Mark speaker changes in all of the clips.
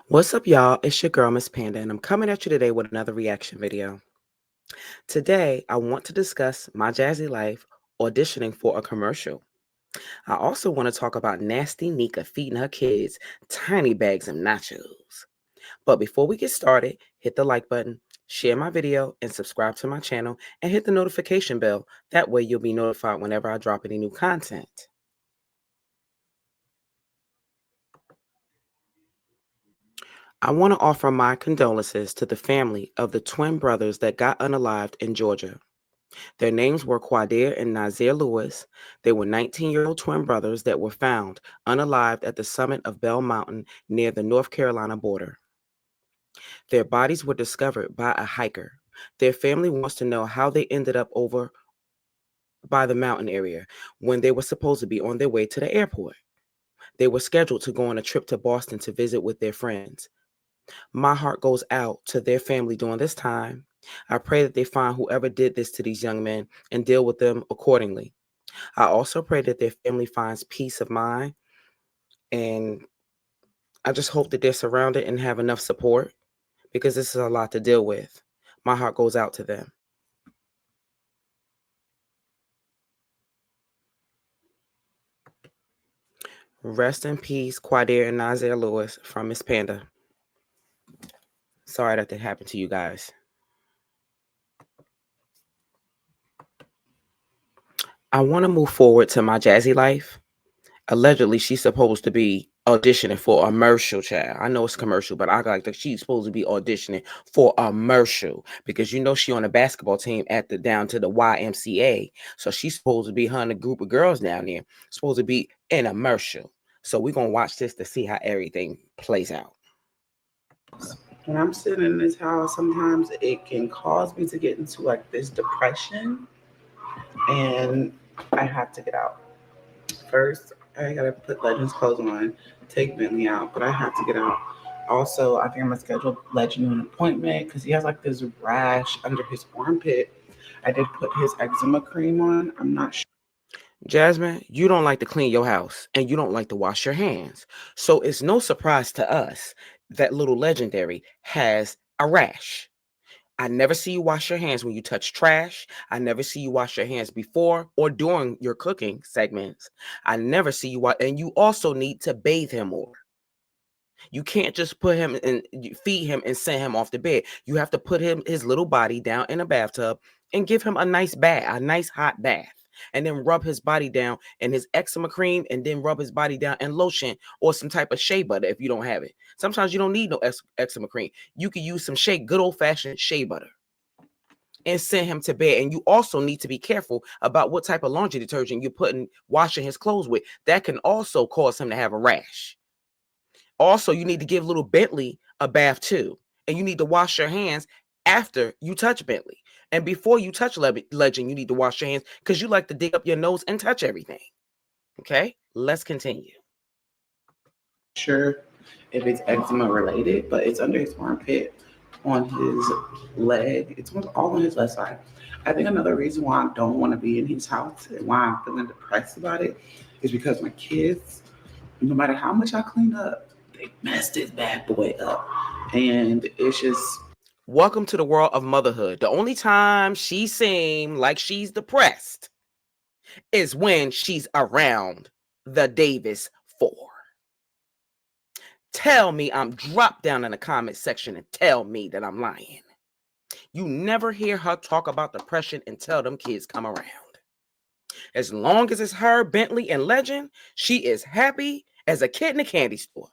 Speaker 1: What's up, y'all? It's your girl, Miss Panda, and I'm coming at you today with another reaction video. Today, I want to discuss my Jazzy life auditioning for a commercial. I also want to talk about nasty Nika feeding her kids tiny bags of nachos. But before we get started, hit the like button, share my video, and subscribe to my channel, and hit the notification bell. That way, you'll be notified whenever I drop any new content. I want to offer my condolences to the family of the twin brothers that got unalived in Georgia. Their names were Quadir and Nazir Lewis. They were 19-year-old twin brothers that were found unalived at the summit of Bell Mountain near the North Carolina border. Their bodies were discovered by a hiker. Their family wants to know how they ended up over by the mountain area when they were supposed to be on their way to the airport. They were scheduled to go on a trip to Boston to visit with their friends. My heart goes out to their family during this time. I pray that they find whoever did this to these young men and deal with them accordingly. I also pray that their family finds peace of mind, and I just hope that they're surrounded and have enough support because this is a lot to deal with. My heart goes out to them. Rest in peace, Quadir and Nazir Lewis from Miss Panda. Sorry that happened to you guys. I want to move forward to my Jazzy life. Allegedly, she's supposed to be auditioning for a commercial, child. I know it's commercial, but I like that she's supposed to be auditioning for a commercial because she on a basketball team at the down to the YMCA. So she's supposed to be her and a group of girls down there, supposed to be in a commercial. So we're gonna watch this to see how everything plays out.
Speaker 2: When I'm sitting in this house, sometimes it can cause me to get into like this depression, and I have to get out. First, I gotta put Legends clothes on, take Bentley out, but I have to get out. Also, I think I'm gonna schedule Legend an appointment because he has like this rash under his armpit. I did put his eczema cream on. I'm not sure.
Speaker 1: Jasmine, you don't like to clean your house and you don't like to wash your hands. So it's no surprise to us that little legendary has a rash. I never see you wash your hands when you touch trash. I never see you wash your hands before or during your cooking segments. I never see you wash, and you also need to bathe him more. You can't just put him and feed him and send him off the bed. You have to put his little body down in a bathtub and give him a nice bath, a nice hot bath. And then rub his body down in his eczema cream, and then rub his body down in lotion or some type of shea butter if you don't have it. Sometimes you don't need no eczema cream. You can use some good old-fashioned shea butter and send him to bed. And you also need to be careful about what type of laundry detergent you're putting washing his clothes with. That can also cause him to have a rash. Also, you need to give little Bentley a bath too. And you need to wash your hands after you touch Bentley. And before you touch Legend, you need to wash your hands because you like to dig up your nose and touch everything. Okay, let's continue.
Speaker 2: Sure if it's eczema related, but it's under his armpit, on his leg. It's all on his left side. I think another reason why I don't want to be in his house and why I'm feeling depressed about it is because my kids, no matter how much I clean up, they messed this bad boy up. And it's just
Speaker 1: Welcome to the world of motherhood. The only time she seems like she's depressed is when she's around the Davis Four. Tell me drop down in the comment section and tell me that I'm lying. You never hear her talk about depression until them kids come around. As long as it's her, Bentley, and Legend, she is happy as a kid in a candy store.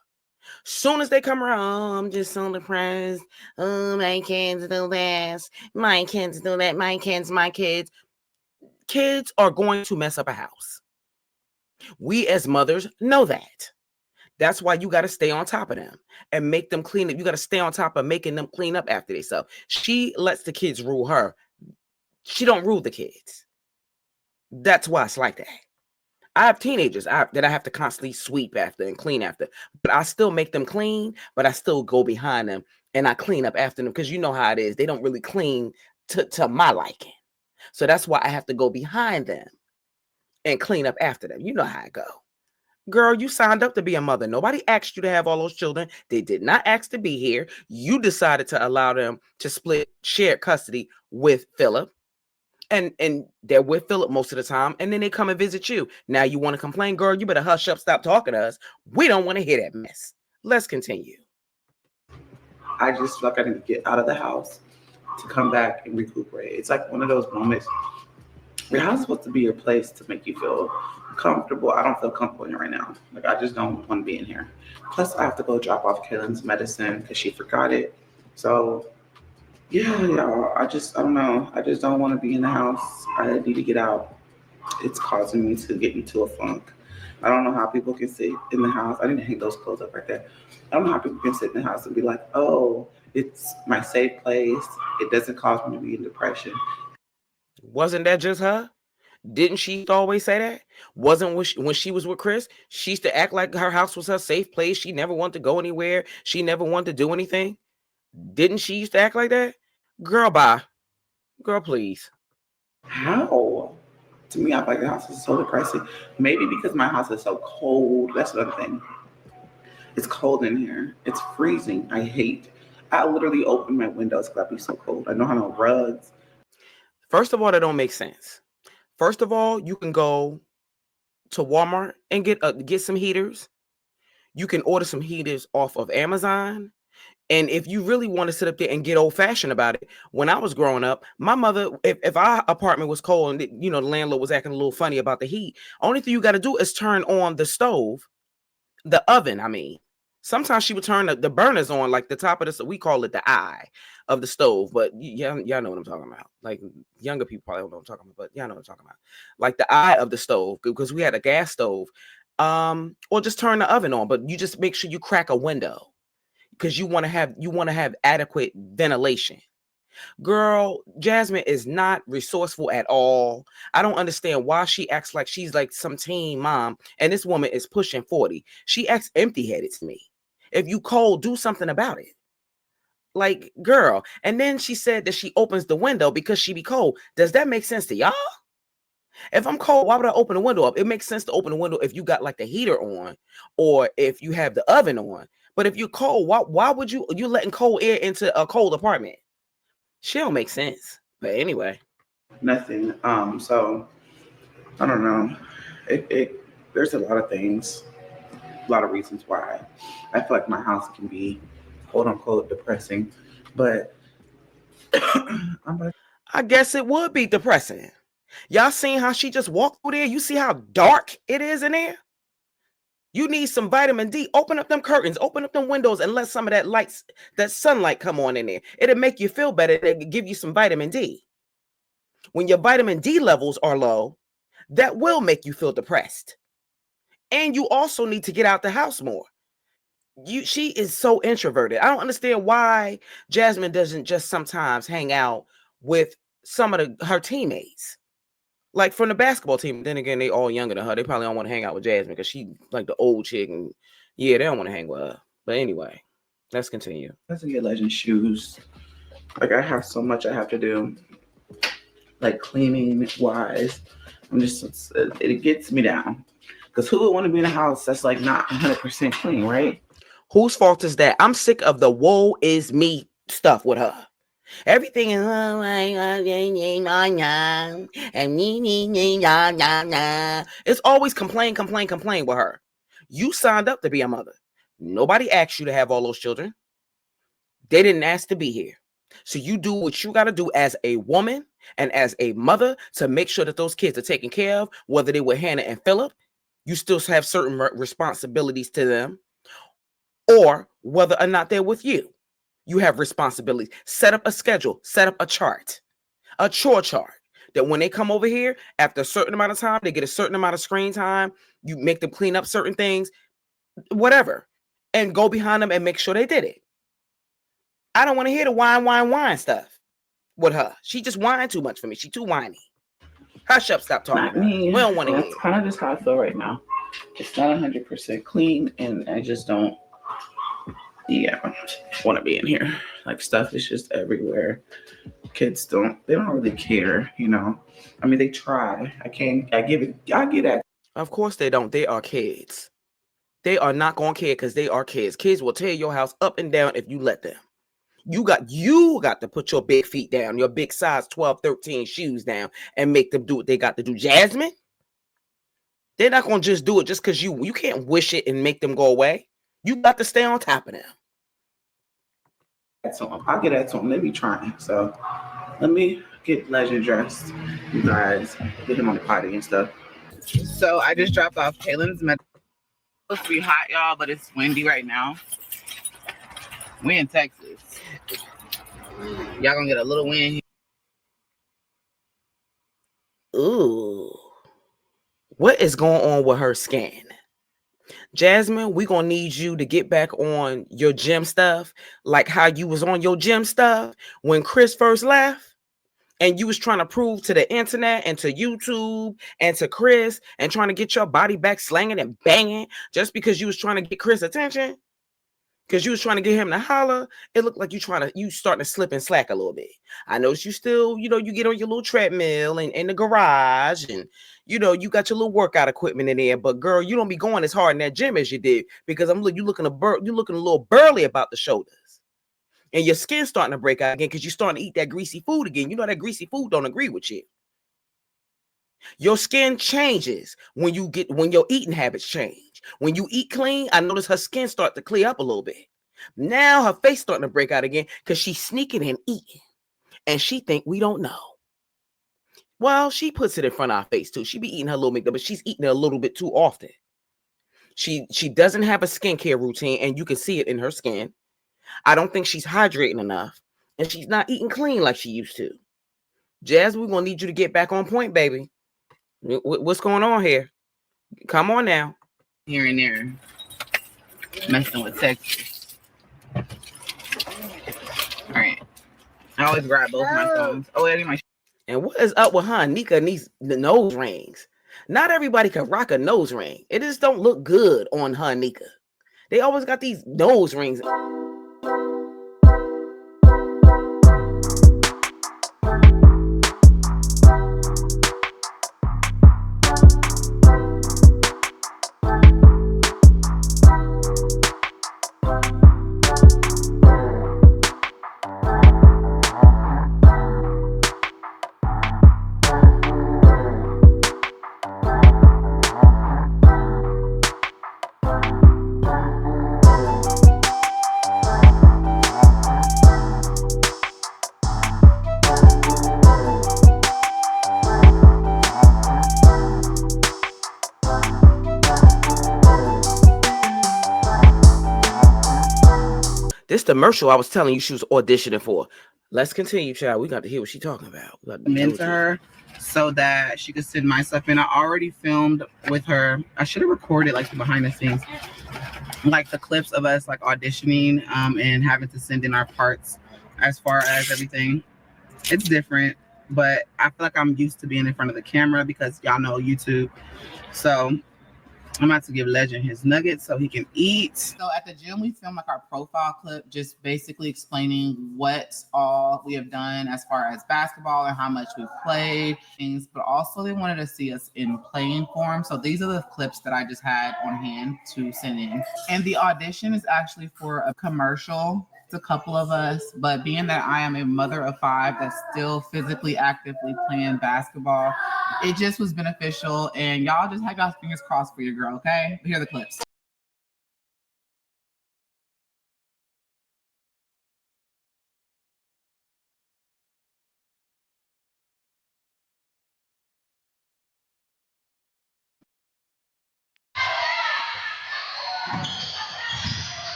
Speaker 1: Soon as they come around, oh, I'm just so depressed. Oh, my kids do this. My kids do that. My kids. Kids are going to mess up a house. We as mothers know that. That's why you got to stay on top of them and make them clean up. You got to stay on top of making them clean up after themselves. She lets the kids rule her. She don't rule the kids. That's why it's like that. I have teenagers that I have to constantly sweep after and clean after, but I still make them clean, but I still go behind them and I clean up after them because you know how it is. They don't really clean to my liking. So that's why I have to go behind them and clean up after them. You know how I go. Girl, you signed up to be a mother. Nobody asked you to have all those children. They did not ask to be here. You decided to allow them to split shared custody with Philip. And they're with Philip most of the time, and then they come and visit you. Now you want to complain, girl? You better hush up, stop talking to us. We don't want to hear that mess. Let's continue.
Speaker 2: I just feel like I need to get out of the house to come back and recuperate. It's like one of those moments. Your house is supposed to be your place to make you feel comfortable. I don't feel comfortable in here right now. Like I just don't want to be in here. Plus, I have to go drop off Kaylin's medicine because she forgot it. So yeah, y'all. I don't know. I just don't want to be in the house. I need to get out. It's causing me to get into a funk. I don't know how people can sit in the house. I need to hang those clothes up right there. I don't know how people can sit in the house and be like, oh, it's my safe place. It doesn't cause me to be in depression.
Speaker 1: Wasn't that just her? Didn't she always say that? Wasn't when she was with Chris, she used to act like her house was her safe place. She never wanted to go anywhere. She never wanted to do anything. Didn't she used to act like that? Girl, bye. Girl, please.
Speaker 2: How? To me, I feel like the house is so depressing. Maybe because my house is so cold. That's another thing. It's cold in here. It's freezing. I hate. I literally open my windows because I be so cold. I don't have no rugs.
Speaker 1: First of all, that don't make sense. First of all, you can go to Walmart and get some heaters. You can order some heaters off of Amazon. And if you really want to sit up there and get old fashioned about it, when I was growing up, my mother, if our apartment was cold and the landlord was acting a little funny about the heat, only thing you got to do is turn on the stove, the oven. I mean, sometimes she would turn the burners on, like the top of the, we call it the eye of the stove, but y'all know what I'm talking about. Like younger people probably don't know what I'm talking about, but y'all know what I'm talking about. Like the eye of the stove, because we had a gas stove. Or just turn the oven on, but you just make sure you crack a window because you want to have adequate ventilation. Girl, Jasmine is not resourceful at all. I don't understand why she acts like she's like some teen mom, and this woman is pushing 40. She acts empty-headed to me. If you cold, do something about it. Like, girl. And then she said that she opens the window because she be cold. Does that make sense to y'all? If I'm cold, why would I open the window up? It makes sense to open the window if you got like the heater on or if you have the oven on. But if you're cold, why would you letting cold air into a cold apartment? She don't make sense. But anyway.
Speaker 2: Nothing. So I don't know. It there's a lot of things, a lot of reasons why I feel like my house can be quote unquote depressing. But I'm like,
Speaker 1: I guess it would be depressing. Y'all seen how she just walked through there? You see how dark it is in there? You need some vitamin D. Open up them curtains, open up them windows, and let some of that sunlight come on in there. It'll make you feel better. It'll give you some vitamin D. When your vitamin D levels are low, that will make you feel depressed. And you also need to get out the house more. She is so introverted. I don't understand why Jasmine doesn't just sometimes hang out with some of her teammates. Like from the basketball team. Then again, they all younger than her. They probably don't want to hang out with Jasmine because she like the old chick, and yeah, they don't want to hang with her. But anyway, let's continue.
Speaker 2: let's get legend shoes. Like I have so much I have to do, like cleaning wise. I'm just it gets me down. Because who would want to be in a house that's like not 100% clean, right?
Speaker 1: Whose fault is that? I'm sick of the woe is me stuff with her. Everything is it's always complain, complain, complain with her. You signed up to be a mother. Nobody asked you to have all those children. They didn't ask to be here. So you do what you got to do as a woman and as a mother to make sure that those kids are taken care of, whether they were Hannah and Philip. You still have certain responsibilities to them, or whether or not they're with you. You have responsibilities. Set up a schedule, set up a chart, a chore chart that when they come over here, after a certain amount of time, they get a certain amount of screen time. You make them clean up certain things, whatever, and go behind them and make sure they did it. I don't want to hear the whine stuff with her. She just whine too much for me. She too whiny. Hush up, stop talking
Speaker 2: Not
Speaker 1: about it.
Speaker 2: me.
Speaker 1: We don't want to hear
Speaker 2: That's
Speaker 1: it.
Speaker 2: kind of just how I feel right now. It's not 100% clean, and I just don't, yeah, want to be in here. Like stuff is just everywhere. Kids they don't really care, you know. I mean, they try. I get it.
Speaker 1: Of course they don't. They are kids. They are not going to care because they are kids. Kids will tear your house up and down if you let them. You got to put your big feet down, your big size 12, 13 shoes down and make them do what they got to do. Jasmine, they're not going to just do it just because you can't wish it and make them go away. You got to stay on top of them.
Speaker 2: I'll get that to him. They be trying. So let me get Legend dressed. You guys get him on the potty and stuff. So I just dropped off Kaylin's med. It's supposed to be hot, y'all, but it's windy right now. We in Texas. Y'all gonna get a little wind.
Speaker 1: Ooh. What is going on with her skin? Jasmine, we gonna need you to get back on your gym stuff, like how you was on your gym stuff when Chris first left, and you was trying to prove to the internet and to YouTube and to Chris and trying to get your body back slanging and banging just because you was trying to get Chris attention, because you was trying to get him to holler. It looked like you starting to slip and slack a little bit. I noticed you still, you get on your little treadmill and in the garage, and you got your little workout equipment in there. But girl, you don't be going as hard in that gym as you did, because you looking a little burly about the shoulders, and your skin's starting to break out again because you're starting to eat that greasy food again. You know that greasy food don't agree with you. Your skin changes when your eating habits change. When you eat clean, I notice her skin start to clear up a little bit. Now her face starting to break out again because she's sneaking and eating, and she think we don't know. Well, she puts it in front of our face too. She be eating her little McDonald's, but she's eating it a little bit too often. She doesn't have a skincare routine, and you can see it in her skin. I don't think she's hydrating enough, and she's not eating clean like she used to. Jazz, we're gonna need you to get back on point, baby. What's going on here? Come on now.
Speaker 2: Here and there, messing with Texas. All right, I always grab both my phones. Oh, I need my.
Speaker 1: And what is up with her? Nika needs the nose rings. Not everybody can rock a nose ring. It just don't look good on her, Nika. They always got these nose rings. This the commercial I was telling you she was auditioning for. Let's continue, child. We got to hear what she's talking about.
Speaker 2: Mentor her so that she could send my stuff in. I already filmed with her. I should have recorded like the behind the scenes, like the clips of us like auditioning and having to send in our parts as far as everything. It's different, but I feel like I'm used to being in front of the camera because y'all know YouTube. So I'm about to give Legend his nuggets so he can eat. So at the gym, we filmed like our profile clip, just basically explaining what all we have done as far as basketball and how much we've played things, but also they wanted to see us in playing form. So these are the clips that I just had on hand to send in. And the audition is actually for a commercial. A couple of us, but being that I am a mother of 5 that's still physically actively playing basketball, it just was beneficial, and y'all just have y'all fingers crossed for your girl, okay? Here are the clips.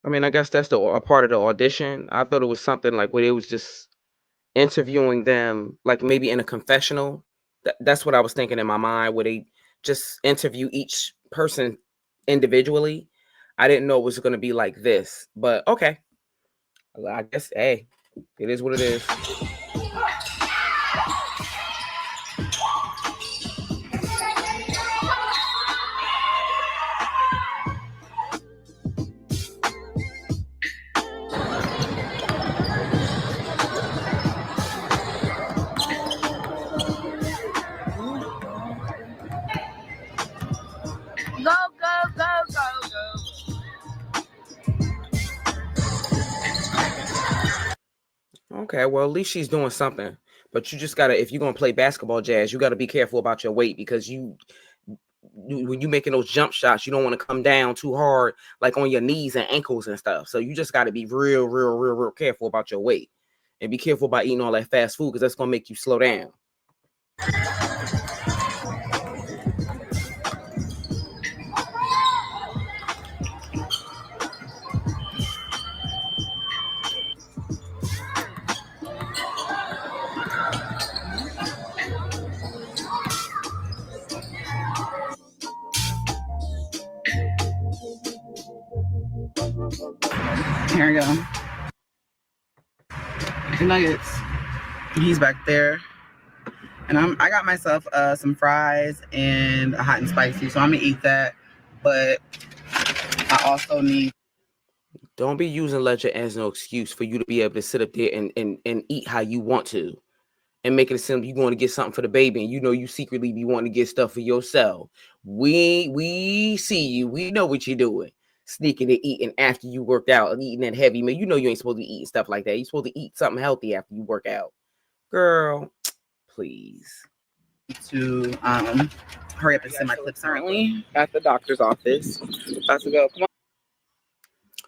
Speaker 1: I mean, I guess that's a part of the audition. I thought it was something like where it was just interviewing them, like maybe in a confessional. That's what I was thinking in my mind, where they just interview each person individually. I didn't know it was going to be like this, but okay. I guess, hey, it is what it is.
Speaker 3: Go, go, go, go, go.
Speaker 1: Okay, well, at least she's doing something. But you just gotta, if you're gonna play basketball, Jazz, you gotta be careful about your weight because when you making those jump shots, you don't want to come down too hard, like on your knees and ankles and stuff. So you just gotta be real, real, real, real careful about your weight, and be careful about eating all that fast food because that's gonna make you slow down.
Speaker 2: Here we go. The nuggets. He's back there. And I got myself some fries and a hot and spicy, so I'm gonna eat that. But I also need.
Speaker 1: Don't be using legend as no excuse for you to be able to sit up there and eat how you want to. And making it seem you want to get something for the baby, and you know you secretly be wanting to get stuff for yourself. We see you. We know what you're doing. Sneaking and eating after you worked out and eating that heavy meal. You know you ain't supposed to be eating stuff like that. You're supposed to eat something healthy after you work out. Girl, please.
Speaker 2: To hurry up and send my clips currently at the doctor's office. About to go. Come on.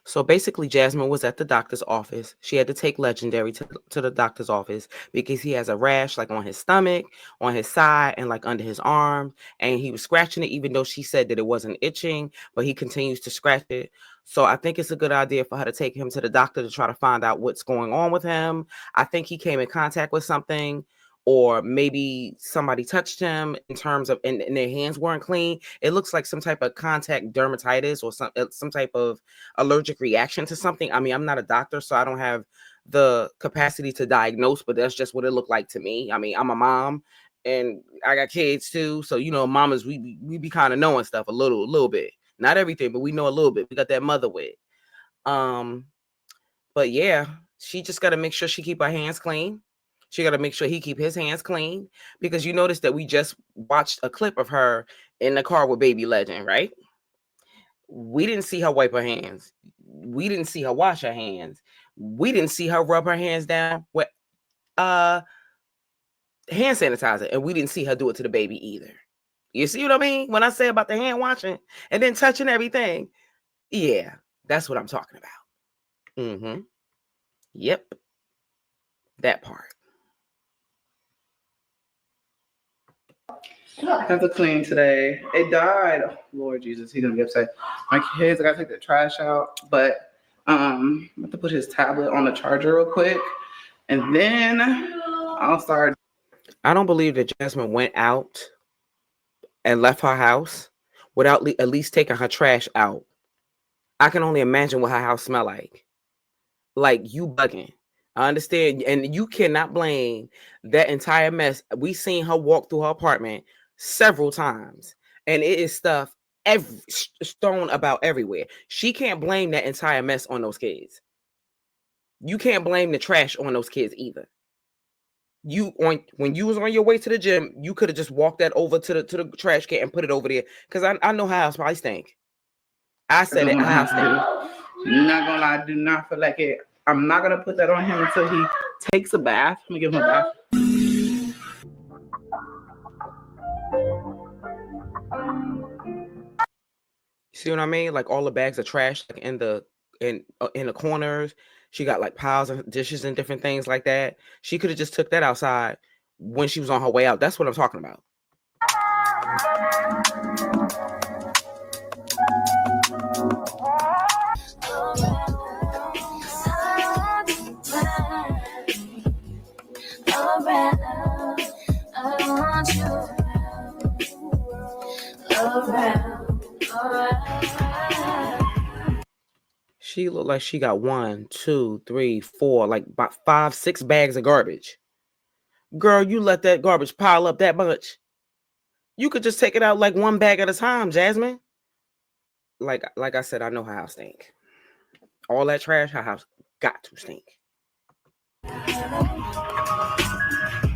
Speaker 1: So basically, Jasmine was at the doctor's office. She had to take Legendary to the doctor's office because he has a rash like on his stomach, on his side, and like under his arm. And he was scratching it, even though she said that it wasn't itching, but he continues to scratch it. So I think it's a good idea for her to take him to the doctor to try to find out what's going on with him. I think he came in contact with something, or maybe somebody touched him in terms of, and their hands weren't clean. It looks like some type of contact dermatitis or some type of allergic reaction to something. I mean, I'm not a doctor, so I don't have the capacity to diagnose, but that's just what it looked like to me. I mean, I'm a mom and I got kids too. So, you know, mamas, we be kind of knowing stuff a little bit. Not everything, but we know a little bit. We got that mother wit. But yeah, she just got to make sure she keep her hands clean. She got to make sure he keep his hands clean, because you notice that we just watched a clip of her in the car with baby Legend, right? We didn't see her wipe her hands. We didn't see her wash her hands. We didn't see her rub her hands down with hand sanitizer, and we didn't see her do it to the baby either. You see what I mean? When I say about the hand washing and then touching everything, yeah, that's what I'm talking about. Mm-hmm. Yep. That part.
Speaker 2: I have to clean today. It died. Oh, Lord Jesus, he's gonna be upset. My kids, I gotta take the trash out, but I have to put his tablet on the charger real quick, and then I'll start.
Speaker 1: I don't believe that Jasmine went out and left her house without at least taking her trash out. I can only imagine what her house smell like. Like, you bugging. I understand, and you cannot blame that entire mess. We seen her walk through her apartment several times, and it is stuff thrown about everywhere. She can't blame that entire mess on those kids. You can't blame the trash on those kids either. When you was on your way to the gym, you could have just walked that over to the trash can and put it over there. Because I know how house probably stink. I said it. House stink.
Speaker 2: Not gonna lie, I do not feel like it. I'm not gonna put that on him until he takes a bath. Let me give him a bath.
Speaker 1: See what I mean? Like all the bags of trash, like in the corners. She got like piles of dishes and different things like that. She could have just took that outside when she was on her way out. That's what I'm talking about. She looked like she got 1, 2, 3, 4, like about 5, 6 bags of garbage. Girl, you let that garbage pile up that much. You could just take it out like one bag at a time, Jasmine. Like I said, I know her house stink. All that trash, her house got to stink.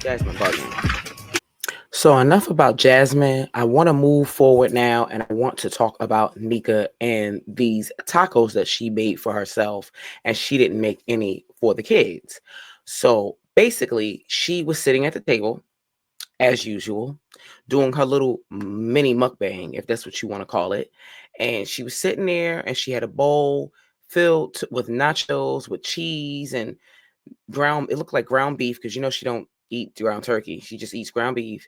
Speaker 1: Jasmine bugging. So enough about Jasmine. I want to move forward now, and I want to talk about Nika and these tacos that she made for herself, and she didn't make any for the kids. So basically, she was sitting at the table as usual, doing her little mini mukbang, if that's what you want to call it. And she was sitting there, and she had a bowl filled with nachos with cheese and ground. It looked like ground beef because she don't eat ground turkey. She just eats ground beef.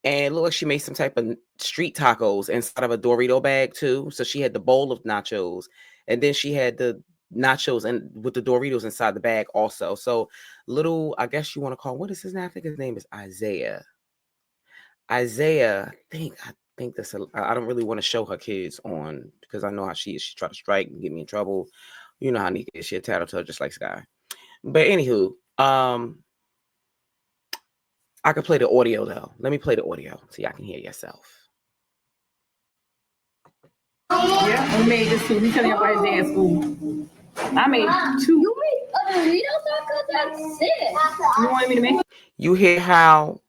Speaker 1: And it looked like she made some type of street tacos inside of a Dorito bag too. So she had the bowl of nachos, and then she had the nachos and with the Doritos inside the bag also. So little, I guess you want to call, what is his name? I think his name is Isaiah. I think that's I don't really want to show her kids on because I know how she is. She tried to strike and get me in trouble. You know how Nika is. She a tattletale just like Sky. But anywho, I could play the audio though. Let me play the audio so y'all can hear yourself.
Speaker 4: Yeah, we made this too. We telling y'all about his dad school. I made 2.
Speaker 3: You made a Dorito taco? That's sick.
Speaker 4: You wanted me to make?
Speaker 1: You hear how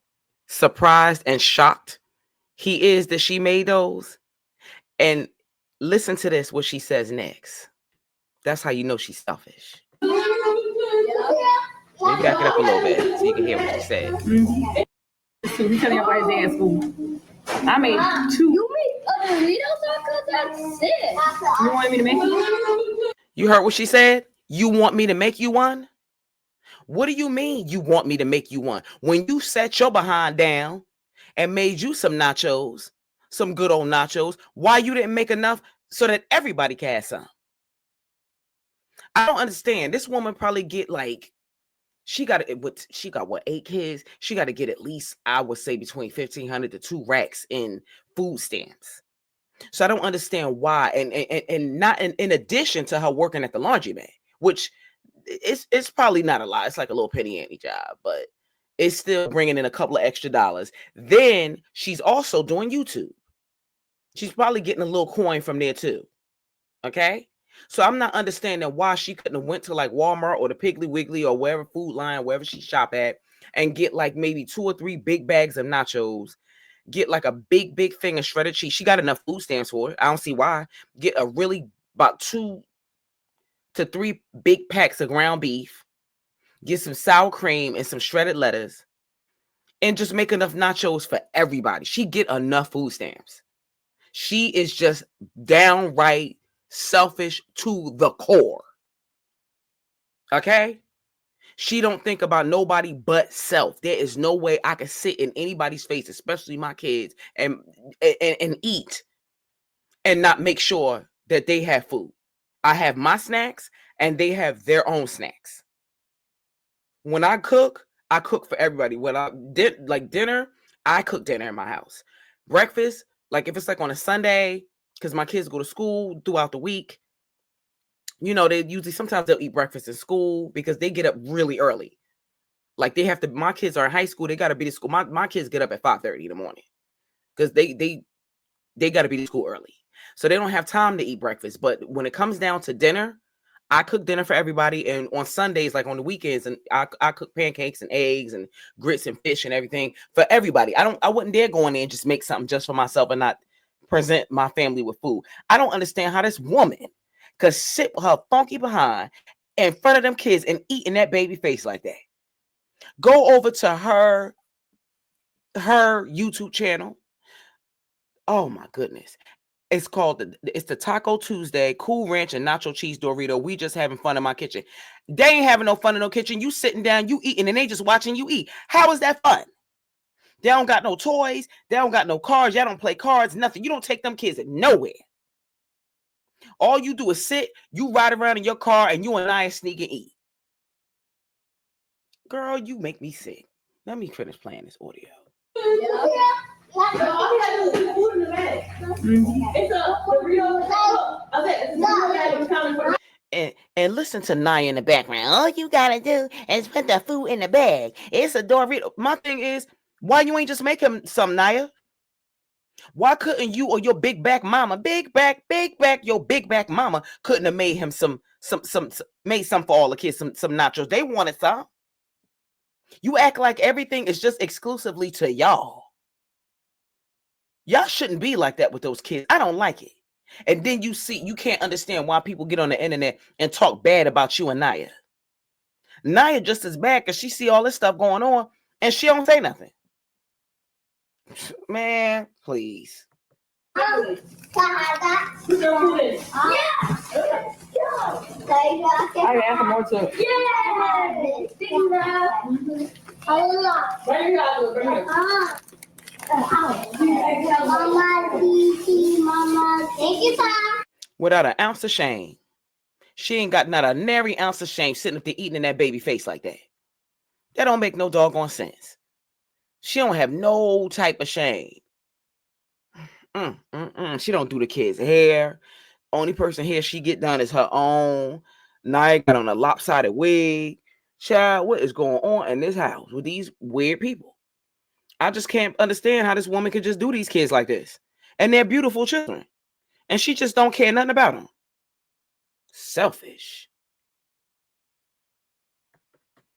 Speaker 1: surprised and shocked he is that she made those? And listen to this, what she says next. That's how you know she's selfish. Let me back it up a little bit so you can hear what she said.
Speaker 4: Mm-hmm. We telling y'all about his dad school. I made 2.
Speaker 3: You made a Dorito taco? That's sick.
Speaker 4: You wanted me to make?
Speaker 1: You heard what she said? You want me to make you one? What do you mean you want me to make you one? When you sat your behind down and made you some nachos, some good old nachos, why you didn't make enough so that everybody can have some? I don't understand. This woman probably get like, she got 8 kids? She got to get at least, I would say, between 1,500 to 2 racks in food stamps. So I don't understand why. And not in addition to her working at the laundromat, which it's probably not a lot. It's like a little penny ante job, but it's still bringing in a couple of extra dollars. Then she's also doing YouTube. She's probably getting a little coin from there too. Okay. So I'm not understanding why she couldn't have went to like Walmart or the Piggly Wiggly or wherever food line, wherever she shop at, and get like maybe 2 or 3 big bags of nachos, get like a big thing of shredded cheese. She got enough food stamps for it. I don't see why. Get a really about 2 to 3 big packs of ground beef, get some sour cream and some shredded lettuce, and just make enough nachos for everybody. She get enough food stamps. She is just downright selfish to the core. Okay? She don't think about nobody but self. There is no way I can sit in anybody's face, especially my kids, and eat and not make sure that they have food. I have my snacks and they have their own snacks. When I cook for everybody. When I did like dinner, I cook dinner in my house. Breakfast, like if it's like on a Sunday, because my kids go to school throughout the week, they usually sometimes they'll eat breakfast in school because they get up really early. Like they have to, my kids are in high school, they got to be to school. My kids get up at 5:30 in the morning because they got to be to school early. So they don't have time to eat breakfast. But when it comes down to dinner, I cook dinner for everybody. And on Sundays, like on the weekends, and I cook pancakes and eggs and grits and fish and everything for everybody. I wouldn't dare go in there and just make something just for myself and not present my family with food. I don't understand how this woman could sit with her funky behind in front of them kids and eat in that baby face like that. Go over to her YouTube channel. Oh my goodness. It's called it's the Taco Tuesday Cool Ranch and Nacho Cheese Dorito. We just having fun in my kitchen. They ain't having no fun in no kitchen. You sitting down, you eating, and they just watching you eat. How is that fun? They don't got no toys. They don't got no cards. Y'all don't play cards, nothing. You don't take them kids nowhere. All you do is sit, you ride around in your car, and you and I sneak and eat. Girl, you make me sick. Let me finish playing this audio. and listen to Naya in the background. All you gotta do is put the food in the bag. It's a Dorito. My thing is, why you ain't just make him some, Naya? Why couldn't you or your big back mama, your big back mama couldn't have made him made some for all the kids, some nachos? They wanted some. You act like everything is just exclusively to y'all. Y'all shouldn't be like that with those kids. I don't like it. And then you can't understand why people get on the internet and talk bad about you and Naya. Naya just as bad because she see all this stuff going on and she don't say nothing. Man, please.
Speaker 4: I ask for more too.
Speaker 1: Without an ounce of shame. She ain't got not a nary ounce of shame sitting up there eating in that baby face like that. That don't make no doggone sense. She don't have no type of shame. She don't do the kids' hair. Only person here she get done is her own. Naya got on a lopsided wig. Child, what is going on in this house with these weird people? I just can't understand how this woman could just do these kids like this. And they're beautiful children. And she just don't care nothing about them. Selfish.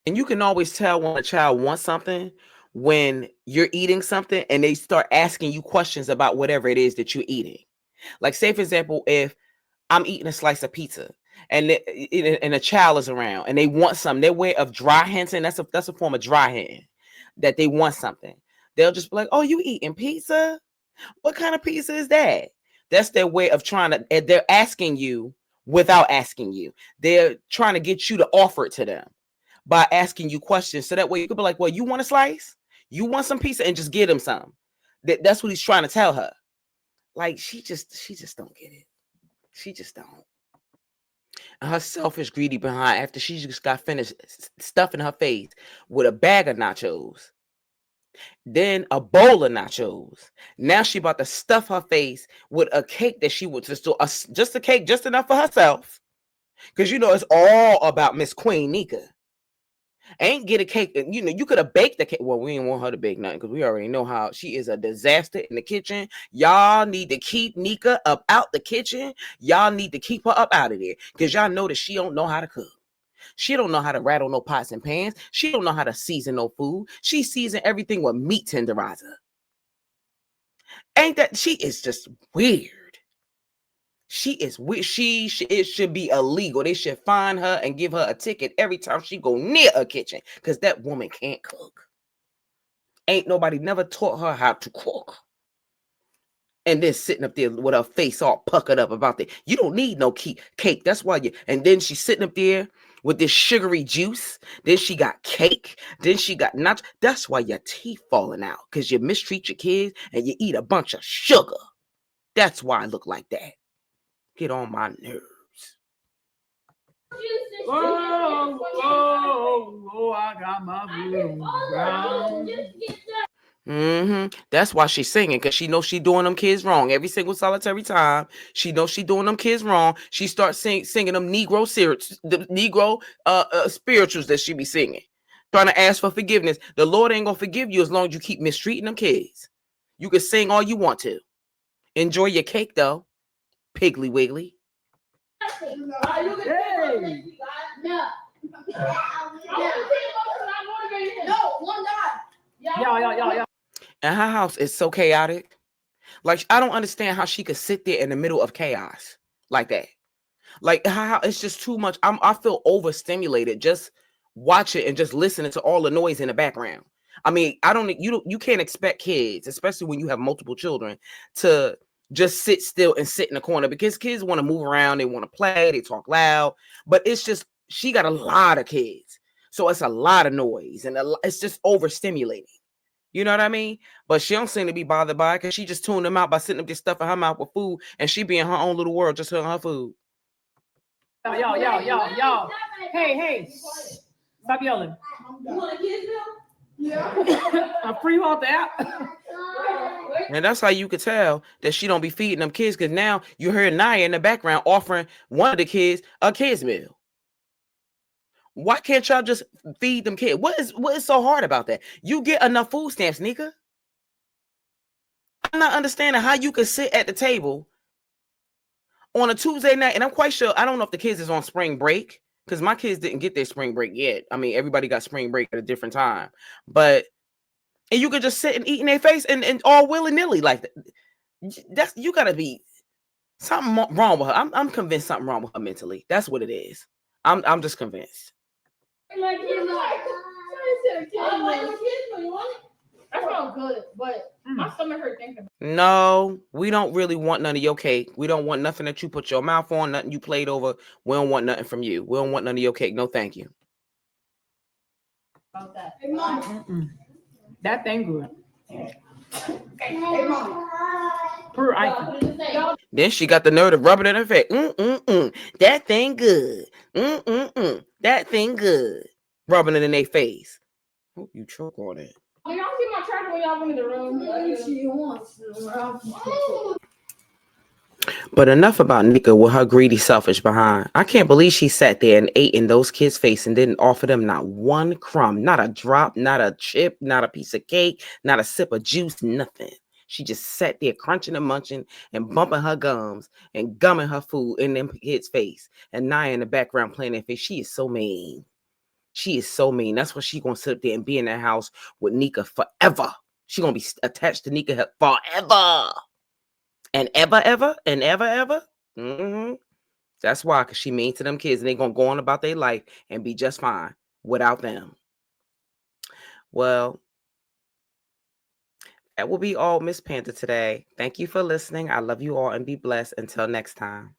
Speaker 1: And you can always tell when a child wants something when you're eating something and they start asking you questions about whatever it is that you're eating. Like, say, for example, if I'm eating a slice of pizza and a child is around and they want something, their way of dry hinting, that's a form of dry hint, that they want something. They'll just be like, oh, you eating pizza? What kind of pizza is that? That's their way of trying to, they're asking you without asking you. They're trying to get you to offer it to them by asking you questions. So that way you could be like, well, you want a slice? You want some pizza? And just get him some. That's what he's trying to tell her. Like, she just don't get it. She just don't. And her selfish, greedy behind, after she just got finished stuffing her face with a bag of nachos, then a bowl of nachos. Now she about to stuff her face with a cake that she would just a cake, just enough for herself. Because it's all about Miss Queen Nika. Ain't get a cake. You could have baked the cake. Well, we didn't want her to bake nothing because we already know how she is a disaster in the kitchen. Y'all need to keep Nika up out the kitchen. Y'all need to keep her up out of there because y'all know that she don't know how to cook. She don't know how to rattle no pots and pans. She don't know how to season no food. She season everything with meat tenderizer. Ain't that? She is just weird. She is weird. It should be illegal. They should fine her and give her a ticket every time she go near a kitchen because that woman can't cook. Ain't nobody never taught her how to cook. And then sitting up there with her face all puckered up about that. You don't need no cake. That's why and then she's sitting up there with this sugary juice. Then she got cake. Then she got nachos. That's why your teeth falling out because you mistreat your kids and you eat a bunch of sugar. That's why I look like that. Get on my nerves.
Speaker 4: Whoa, I got my blue brown.
Speaker 1: That's why she's singing, because she knows she doing them kids wrong every single solitary time. She knows she doing them kids wrong. She starts singing them Negro spirituals that she be singing, trying to ask for forgiveness. The Lord ain't gonna forgive you as long as you keep mistreating them kids. You can sing all you want to. Enjoy your cake though, Piggly Wiggly.
Speaker 4: Hey. Yo.
Speaker 1: And her house is so chaotic. Like, I don't understand how she could sit there in the middle of chaos like that. Like, how it's just too much. I feel overstimulated just watching and just listening to all the noise in the background. I mean, you can't expect kids, especially when you have multiple children, to just sit still and sit in the corner, because kids want to move around, they want to play, they talk loud. But it's just, she got a lot of kids, so it's a lot of noise and it's just overstimulating. You know what I mean? But she don't seem to be bothered by it, because she just tuned them out by sitting up there stuffing her mouth with food, and she be in her own little world just on her food.
Speaker 4: Yo. Hey. Stop yelling. You want a kid now? Yeah. A free off the app.
Speaker 1: And that's how you could tell that she don't be feeding them kids, because now you heard Naya in the background offering one of the kids a kids meal. Why can't y'all just feed them kids? What is so hard about that? You get enough food stamps, Nika. I'm not understanding how you could sit at the table on a Tuesday night, and I'm quite sure, I don't know if the kids is on spring break, because my kids didn't get their spring break yet. I mean, everybody got spring break at a different time. But, and you could just sit and eat in their face and all willy-nilly like that. That's, you gotta be something wrong with her. I'm convinced something wrong with her mentally. That's what it is. I'm just convinced.
Speaker 4: That smells good, but my stomach hurt thinking about it.
Speaker 1: No, we don't really want none of your cake. We don't want nothing that you put your mouth on, nothing you played over. We don't want nothing from you. We don't want none of your cake. No, thank you.
Speaker 4: About that. Hey, Mom. That thing good. Hey, Mom. Pure icing.
Speaker 1: Then she got the nerve to rub it in her face. That thing good. That thing good. Rubbing it in their face. Hope you choke on it.
Speaker 4: Do y'all see my charger when y'all went in the room?
Speaker 1: But enough about Nika with her greedy, selfish behind. I can't believe she sat there and ate in those kids' face and didn't offer them not one crumb, not a drop, not a chip, not a piece of cake, not a sip of juice, nothing. She just sat there crunching and munching and bumping her gums and gumming her food in them kids' face. And Naya in the background playing their face. She is so mean. She is so mean. That's why she gonna sit up there and be in that house with Nika forever. She gonna be attached to Nika forever. And ever. Mm-hmm. That's why, because she mean to them kids, and they gonna go on about their life and be just fine without them. Well, that will be all, Miss Panda, today. Thank you for listening. I love you all and be blessed. Until next time.